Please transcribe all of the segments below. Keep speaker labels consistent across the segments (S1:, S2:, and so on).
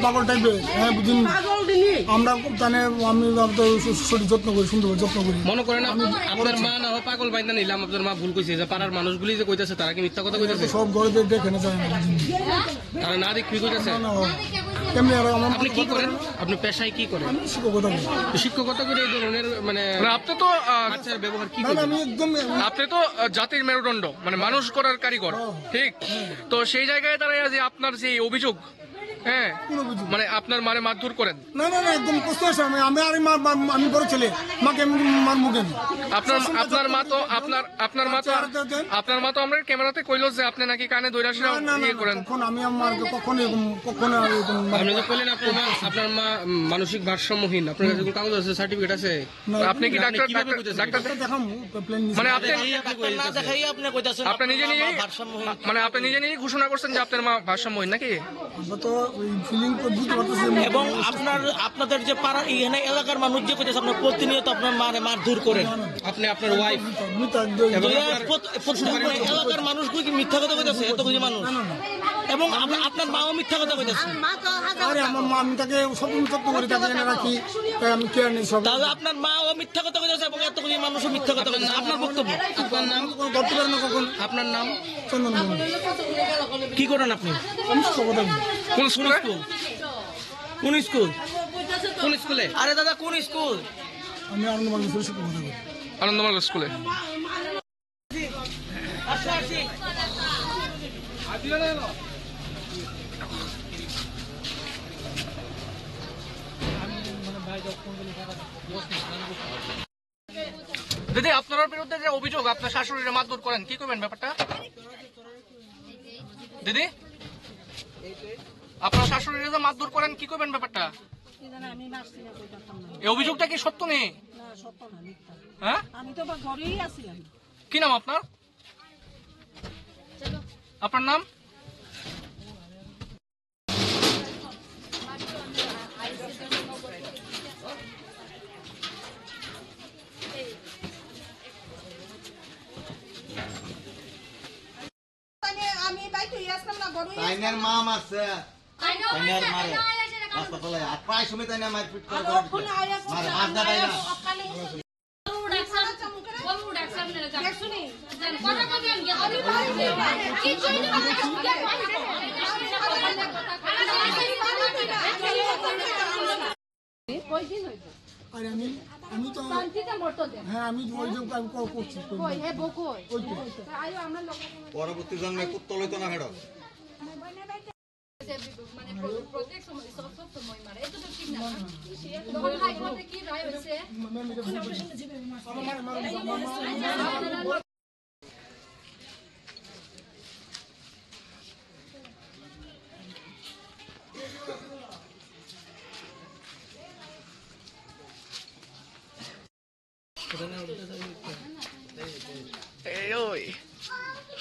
S1: পাগল টাইপের আমরা আমি শরীর যত্ন করি, সুন্দর যত্ন করি।
S2: মনে করেন আপনার মা না পাগল বাইন্দা নিলাম, আপনার মা ভুল কইছে যে পাড়ার মানুষগুলি যে কইতাছে তারা কি মিথ্যা কথা কইতাছে?
S1: সব ঘরে দেখে না যায় না,
S2: তারা না দেখি কইতাছে। আপনি কি করেন? আপনি পেশায় কি করেন?
S1: আমি শিক্ষকতা করি।
S2: শিক্ষকতা করে এই ধরনের মানে
S3: আপনি তো
S2: বাচ্চার ব্যবহার কি
S1: না, আমি একদম
S3: আপনি তো জাতির মেরুদণ্ড, মানে মানুষ করার কারিগর, ঠিক? তো সেই জায়গায় দাঁড়ায় যে আপনার যে অভিযোগ, হ্যাঁ, মানে আপনার মারে মারধর করেন?
S1: না না না, একদম কষ্ট আছে। আমি বড় ছেলে, মাকে মার মুখে
S3: আপনার মা তো আমরা ক্যামেরাতে কইলো যে আপনি নাকি কানে দইরা ইয়ে করেন।
S1: আমি আমার কখনো
S2: আপনি তো কইলেন আপনার মা মানসিক ভারসাম্যহীন, আপনার কাছে কোনো কাগজ আছে, সার্টিফিকেট আছে?
S3: আপনি কি ডাক্তার মানে আপনি নিজে নিয়ে ঘোষণা করছেন যে আপনার মা ভারসাম্যহীন নাকি?
S4: এবং আপনাদের যে পাড়া এখানে এলাকার মানুষ যে কইতেছে আপনার প্রতিনিয়ত আপনার মারধর করেন,
S2: আপনি আপনার ওয়াইফ
S4: এলাকার মানুষগুলো কি মিথ্যা কথা কইতেছে? এত কিছু মানুষ, এবং আপনার মাও মিথ্যা কথা কইতেছে।
S1: আরে আমার মা, আমি তাকে সব যত্ন করি, তাকে এনে রাখি, তাই আমি কেয়ার নিই সব।
S4: তাহলে আপনার মাও মিথ্যা কথা কইতেছে এবং এত কিছু মানুষও মিথ্যা কথা কইতেছে। আপনার বক্তব্য?
S2: আপনার নাম
S1: ধরতে পারেন না কখন?
S2: আপনার নাম?
S1: চন্দন মন্ডল।
S4: কি করেন আপনি?
S1: আমি শিক্ষকতা করি।
S3: কোন স্কুলে?
S4: কোন স্কুল?
S2: কোন স্কুলে?
S4: আরে দাদা কোন স্কুল?
S1: আমি আনন্দমার্গ স্কুলে শিক্ষকতা করি।
S3: আনন্দমার্গ স্কুলে। দিদি, আপনার বিরুদ্ধে যে অভিযোগ আপনার শাশুড়িরা মারধর করেন, কি করবেন ব্যাপারটা? দিদি, আপনার শাশুড়িরা যে মারধর করেন, কি করবেন ব্যাপারটা? এই অভিযোগটা কি সত্য নেই? হ্যাঁ,
S5: আমি তো ঘরেই আছিলাম।
S3: কি নাম আপনার? আপনার নাম?
S5: আমি বাইকে আসলাম না, ঘরেই
S6: তাইনার মা মারছে, তাইনার মারে হাসপাতালে আর প্রায় সময় তাইনা মারপিট করে মারে মারদা পাইনা।
S1: আমি তো হ্যাঁ, আমি করছি।
S6: পরবর্তী জন্মে কুত্তল হইতো না হেড।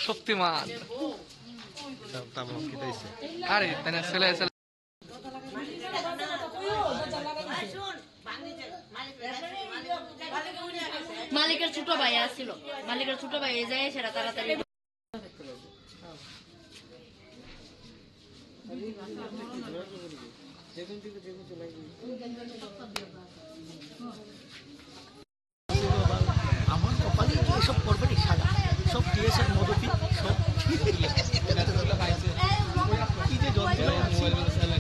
S3: শক্তিমান আরে তাই না, ছেলে
S7: মালিকের ছোট ভাই আসছিল, মালিকের ছোট ভাই যায় সেটা তাড়াতাড়ি
S4: আমার কপালে এসব করবে সাদা, সব টিএসের মদপি সব কি যে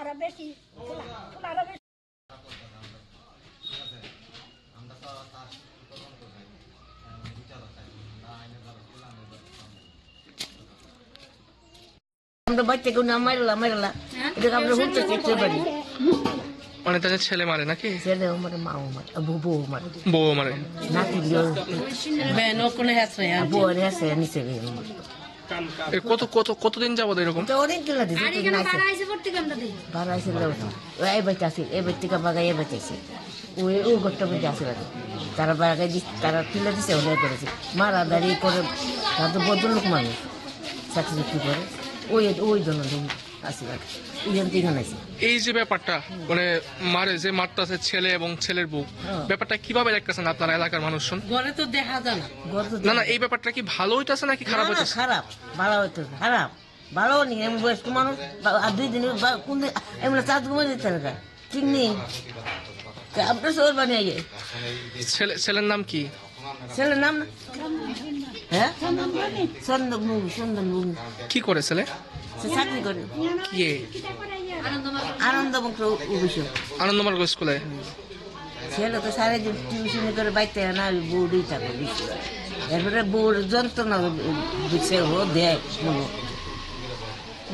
S5: আরো বেশি
S7: আমরা বাচ্চা কেউ না মারলা এটা আমরা হুঁচতে চেষ্টা পারি।
S3: মানে তাদের ছেলে মারে নাকি
S8: ছেলে মারে মাও মারে বউ মারে
S3: বউ মারে
S8: নাতি বউ আছে নিচে গিয়ে
S3: এ কতদিন যাবত এরকম
S8: তো অনেক গেলা দিছে বাড়াইছে এই বাচ্চা আছে এই বাচ্চাকে বাগাই এই বাচ্চা আছে ওই গোটা বাচ্চা আছে তারা বাগাই দিচ্ছে তারা তুলে দিছে ওদের করেছে মারা দাঁড়িয়ে করে তারা তো ভদ্রলোক মানুষ চাকরি চুক্তি করে ওই জন্য আসিবাদ আছে
S3: এই যে ব্যাপারটা মানে মারে যে মারতাছে ছেলে এবং ছেলের বউ ব্যাপারটা কিভাবে দেখতেছেন আপনার এলাকার মানুষজন
S8: ঘরে তো দেখা যায় না
S3: না এই ব্যাপারটা কি ভালো হইতাছে নাকি খারাপ হইতাছে
S8: খারাপ ভালো হইতো খারাপ ভালো নেই এমন বয়স্ক মানুষ আর 2 দিন কোন এমন চাঁদ ঘুমে দিতে লাগা ঠিক নেই আপনার শহর বানিয়ে যায়
S3: ছেলের নাম কি
S8: ছেলের নাম না হ্যাঁ সন্ধ্যন
S3: কি করে ছেলে
S8: সে চাকরি করে
S3: কি
S8: আনন্দমুখ অভিষেক
S3: আনন্দমার্গ স্কুলে
S8: ছেলে তো সারাদিন টিউশন করে বাইতে না বউই থাকে বেশি এরপরে বউর যন্ত্রণা বুঝছে ও দেয়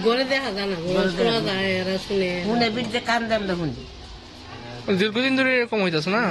S7: গড়ে দেখা যায় না শোনা যায় এরা শুনে
S8: শুনে বিরতে কান দেন দেখুন
S3: দীর্ঘদিন ধরে এরকম হইতাছে না